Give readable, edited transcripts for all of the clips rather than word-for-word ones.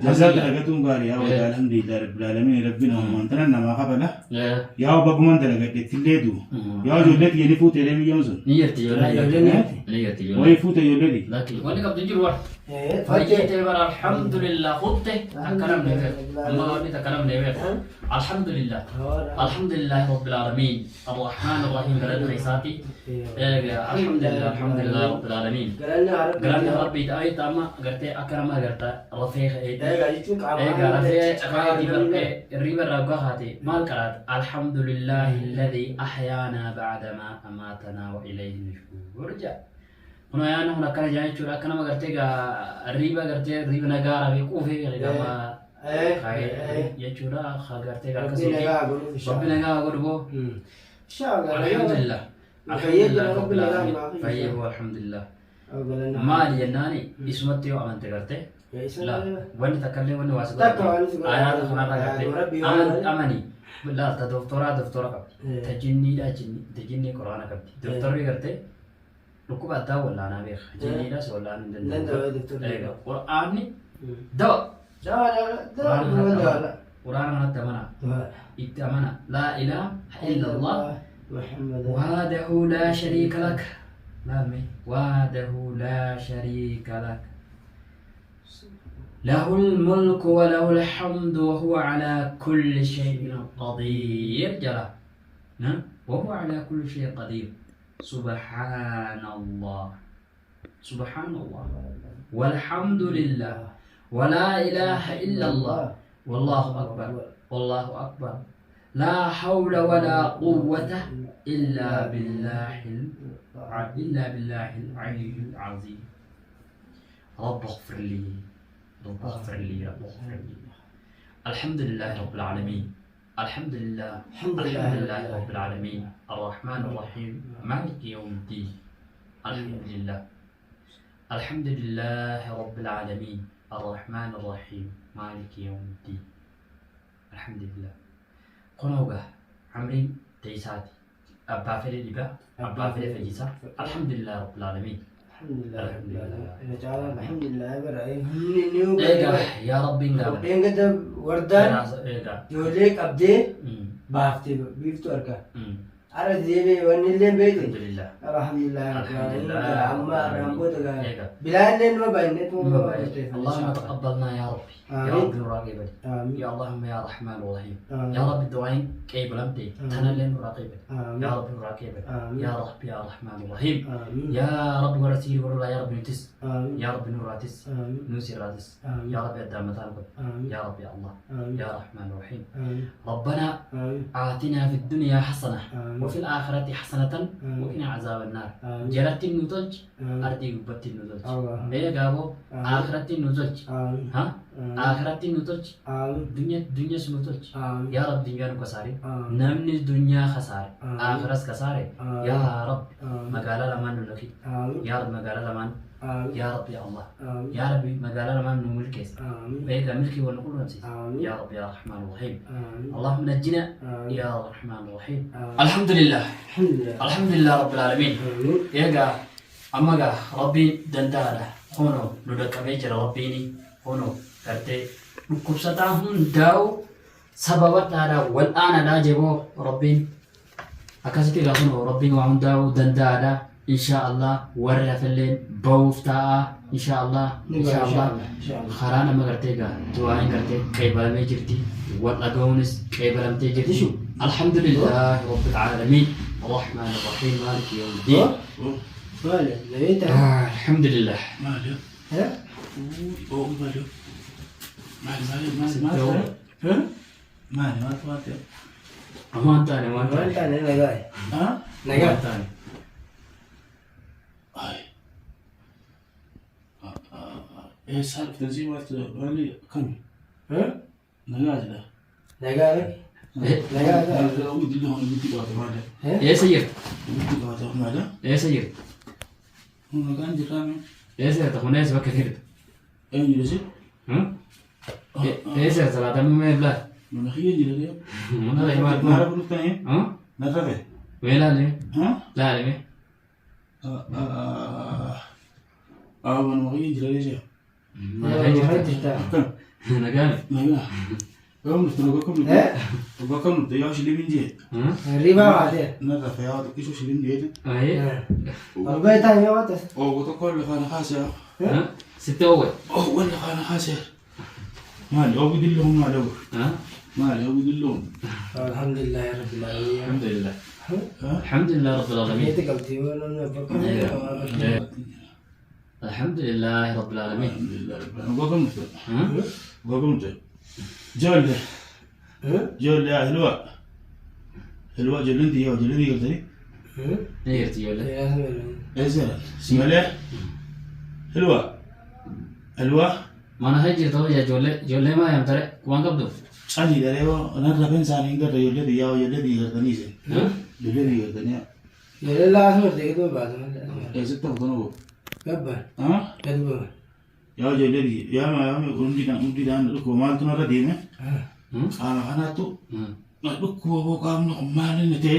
Masalah tergantung dari ya. Alhamdulillah Rabbil Alamin Rabbina mantana nama kabala. Ya babu mantana gade tiledu. Ya jolet yeni fute lemi yamsun. Niyati yola. Wai fute yoledi. Laki. Wani kab tujur war. Fajit war alhamdulillah khutte akaram nebe. Allah wani takaram nebe. Alhamdulillah. Alhamdulillah Rabbil Alamin. Ar-Rahman Ar-Rahim garan khaisati. Alhamdulillah Rabbil Alamin. Garan Rabbi ta'ay tama garte akarama garta rafiq الريبة رقاهاتي ما الكرات الحمد لله الذي أحيانا بعدما أماتنا وإليه النشور رجع هنا يعني هنا كان جاي شورا كنا ما قرتي الريبة قرتي الريبة نجارة بيكوفي يعني كما خاي يشورا خاقرتي كاسوتي ربنا نجا قربو الحمد لله الحمد لله فهي هو الحمد لله ما ليناني اسمتي وأمانتي قرتي لا وين تكلم وين واسطة آيات خنا رجعتي أماني لا دكتورة تجني لا تجني قرآن كبدي دكتور يقرتي ركوب أدا ولا أنا بيخ جني لا ولا أنا قرآن دوا قرآن أنا تمنا إتمنا لا إله إلا الله وحده لا شريك لك وحده لا شريك لك له الملك وله الحمد وهو على كل شيء قدير جرى وهو على كل شيء قدير سبحان الله والحمد لله ولا إله إلا الله والله أكبر لا حول ولا قوة إلا بالله العلي العظيم رب اغفر لي الحمد لله رب العالمين الحمد لله رب العالمين الرحمن الرحيم مالك يوم الدين الحمد لله رب العالمين الرحمن الرحيم مالك يوم الدين الحمد لله قنوبة عمرين تيساتي أبا فيلي لبا أبا فيلي فجيسا الحمد لله رب العالمين الحمد لله يا ربي إنك وردان يوليك أبدي بافتي بيفتو أركا على ذيبي ونيلين بيتي الحمد لله عما رامبوتك بلادين وبينت اللهم تقبلنا يا ربي يا رب نراقبك يا اللهم يا رحمن الرحيم يا رب الدعين كيف لمتي تنلين نراقبك يا رب نراقبك يا رب يا رحمن الرحيم يا رب ورسيل ورلا يا رب نتس يا رب نوراتس نوسي راتس يا رب الدامتان يا رب يا الله يا رحمن الرحيم ربنا آتنا في الدنيا حسنة وفي الآخرة حسنة وقنا عذاب النار جلت النتج أرتي قبت النتج إيه قابو آخرة النتج ها آخرة النتج دنيا سنتج يا رب دنيا نكساري نمن الدنيا خساري آخرة كساري يا رب مقالة لمن نلقي يا رب مقالة لمن يا رب يا الله يا رب مقالة لمن نملكس بيد ملكي ونقول نفسي يا رب يا رحمن الرحيم اللهم نجنا يا رحمن الرحيم الحمد لله رب العالمين يا أما ربي دندارة هونو ندك بيجر ربيني هونو كرتي كبستهم داو سببت هذا والآن لا جبوا ربين أكاسكي هونو ربين وهم داو دندارة إن شاء الله ورا فلين بوفتا إن شاء الله خرانا ما قرتيجا توائن قرتي كيبل ميجرتي والأجونس كيبل متيجرتي شو الحمد لله رب العالمين الرحمن الرحيم مالك يوم الدين الحمد لله مالك ها مالك أمان تاني نجاي إيه سالفة تنظيمات والي كم؟ نجاز له نجاي ودي لهم ودي قاعد ماله إيه سير ودي قاعد ماله إيه سير هو كان جرامي إيه سير تكون إيه سبك كثير إيه جلسي إيه سير سلا تمام ما يبلا من خير جلسي من هذا ما ما رأيك نتاعي نتفق ولا ليه ها لا ليه من خير جلسي Nagaan. Kamu nuti yaa shilin jee. Riba waate. Na rafa yaa isu shilin jee. Albay tanya waate. Oo goto kolle kana khasa. Sitte owe. Oo wala kana khasa. Maali oo bidillahum maali oo. maali oo bidillahum. Alhamdulillah rabbil alamin. Alhamdulillah. Alhamdulillah rabbil alamin. Kita kalti wala na bakal. Alhamdulillah rabbil alamin. Alhamdulillah rabbil alamin. Gogumtu. جولة جولة حلوة حلوة جولندي يا جولندي قلتي نيرتي ولا ايه زين سمالة حلوة حلوة ما أنا هاي جرتوا يا جولة ما يوم ترى كمان قبضوا أني داريو أنا رابين سانين قرر جولندي يا جولندي قلتني زين جولندي قلتني يا لا أسمع تيجي بعد ما ايه ستة خطنو كبر ها كبر يا جولندي يا ما كنت دان لكو ما تنو رديمه أنا تو لكو هو كام نقمال نتى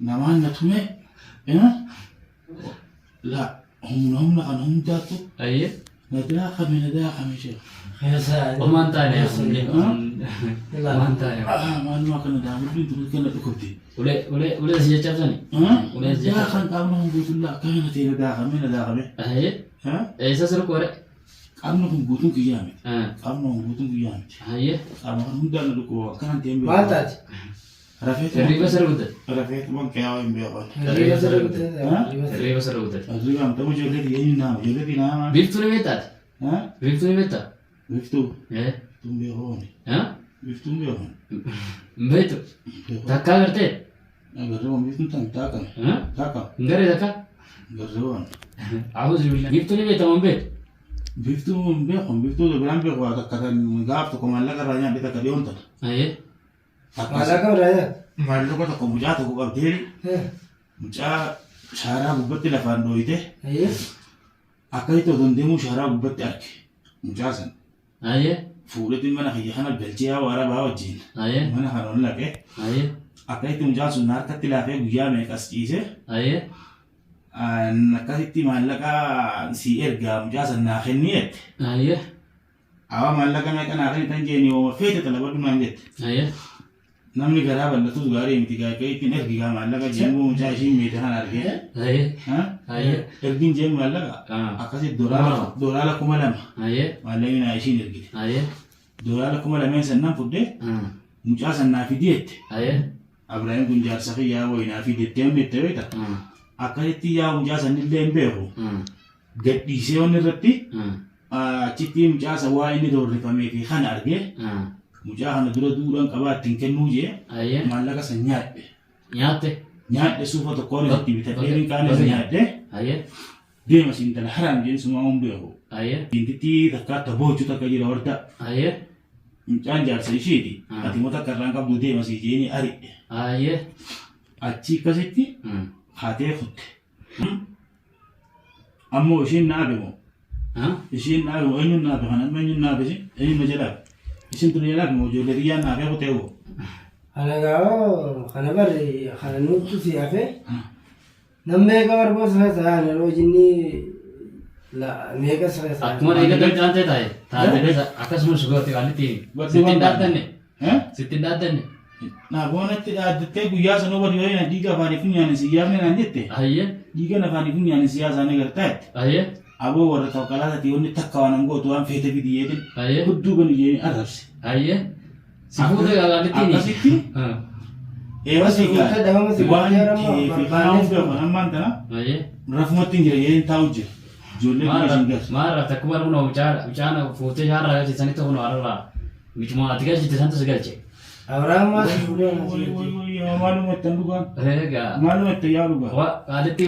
نمان نتومه لا هم لكن هم جاتو أيه نداخل من نداخل من شيء خيسان وما أنت يا سيدي ما أنت يا ما كنا دامن بنتو كنا تكوتي ولا زي جابني ولا زي داخل كام نقول بقول لا كنا تيجي نداخل من نداخل أيه إيه سأسرق ورق كام نقول بوتون كيامي كام نقول بوتون كيامي أيه كام نقول دان لكو كان تيمي ما تاج رفيت الريبة سرقت رفيت ما كياوي بيقول الريبة سرقت الريبة سرقت الريبة أنت مو جلدي يجي نام جلدي نام بيفتوني بيتات ها بيفتوني بيتات بيفتو إيه بيفتو بيهوني ها بيفتو بيهوني بيتو تكا करते غريبون بيفتو تام تاكا ها تاكا غير تكا غريبون أعوذ بالله بيفتوني بيتا من بيت بيفتو بيهون بيفتو ده بلان بيهوا تكا مغاف تكو مالك راجع بيتا كليون تر أيه ما لا كم راجع مالك تكو مجا تكو قبتيري مجا شارع ببتي لفان دويته أيه أكيد تدندمو شارع ببتي أرك مجازن أيه فولتي من أخي خنا بلجيا ورا باوجين أيه من هرون لك أيه أكيد مجاز النار كتلافه بيا مكاسيسه أيه nakasitti maallaqa si erga mujaasan naa kenniet أيه awa maallaqa meeqa naa kenni tan jeeni oo feete talabadhu naan jette أيه namni garaa bal'atus gaarii miti gaakee ittiin ergigaa maallaqa jeemuu mucaa ishii meete kan argee أيه أيه ergin jeen maallaqa akkasitti doolaara kuma lama أيه maallaqni naa ishiin ergite أيه doolaara kuma lameen sannaan fuddee mucaa san naa fideette أيه Abrahaam kun jaarsa kiyyaa wayii naa fidettee hojjette beekta akkasitti yaa mucaa sanillee hin beeku gadhiisee wanni irratti achitti mucaasa waa inni doorrifamee fi kan argee mucaa kana dura duudhaan qabaa ittiin kennuu jee maallaqa san nyaadhe suufa tokkoon irratti bitadhee rinqaan isa nyaadhe deema siin tala haraam jeen suma hun beeku diintitti takka boochu takka jira warda mucaan jaarsa isheeti ati moo takka irraan qabdu deema sii jeeni ari'e achi akkasitti haatee futte ammoo ishiin naabe moo ishiin naabe moo eenyuun naabe kan amma eenyuun naabe si eenyuun na jalaabe ishiin tun jalaabe moo ijoollee riyyaan naafee kutee hoo Kana gaawo kana barre kana nutti siyaafee nammeeqa barbaasa feesaa yeroo jinni meeqa feesaa. Akkuma eegatan caantee taa'ee akkasumas gooti waan itti sittiin dhaaddanne. Naa boonatti dhaaddattee guyyaa sanuu bari yoo hin dhiiga afaanii funyaan siyaafne naan jette. Dhiiga afaanii funyaan siyaasaan agartaatti. Aboo warra tawqalaatati wanni takka waan angootu waan feete bidiyyeetin hudduu bani jee arrabse. Sifuuta gaagaalittiin. Akkasitti eewasii waan fi kanaan beeku ammaan tana rafumatti hin jira yeen taa'u jira. Ijoollee biyya ishiin gaas. Maal rafte akkuma arguna mucaan fuutee shaarraa galchiisanii ta'uu arraa michuma ati galchite santu si galche. Abrahaam maal fuudhee maaluma ittiin dhugaan. Egaa. Maaluma ittiin yaa dhugaa. Waa qaalitti.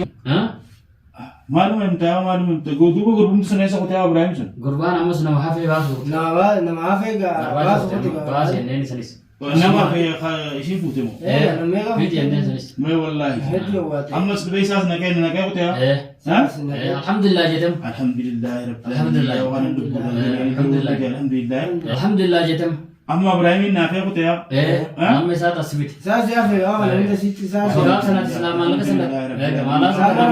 Maaluma ittiin duuba gurbumti sana isa kutee Abrahaam sun. Gurbaan ammas nama hafee baasu. nama hafee baasu kuti baas jenneen isanis. Nama ishiin fuute moo. Miti jenneen isanis. Mee wallaahi. Ammas dhibee isaas naqee kutee alhamdulillah jedham. Alhamdulillah Alhamdulillah. Alhamdulillah jedham. Amma Abrahaamin naafee kutee amma isaa tasbiti. Saa siyaafee waa wala hunda sitti saa Sudah sana Islam malah kesana. Malah sana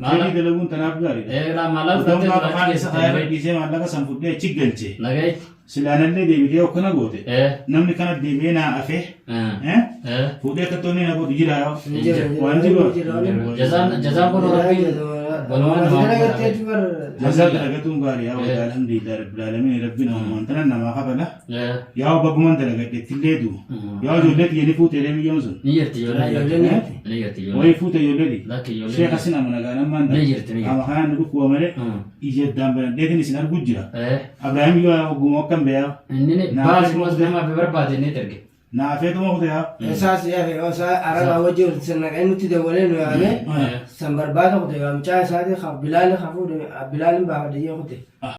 Jadi dalagun tanap gari. لا ما لا Utama فتت makan saya di sini malah sampai cigelce. نجاي Selain itu dia video kena gote. ايه Namni kana di mana afe? ايه Fude katone na go dijira. جزاء بنو ربي Jazal dalagatun gari ya wa alhamdulillah rabbil alamin rabbina wa mantana nama qabala. Ya baguman dalagate tiledu. Ya jolet yeni fute remi yonsun. نيرتي يولا نيرتي يولا Wai fute yoledi. لكن يولا Sheikh Hasina managana manda. نيرتي نيرتي Ama kana ndu ko mare. Ije dambana de ni sinar gujira. ايه Abraham yo gumo kambe ya. انني باس مصدما في برباد نيترك Na afe to mo ya. اساس يا اخي عرب وجه سنك انت تدولين يعني سنبر بعد خدي قام جاي سادي خف بلال خفو بلال بعد يخدي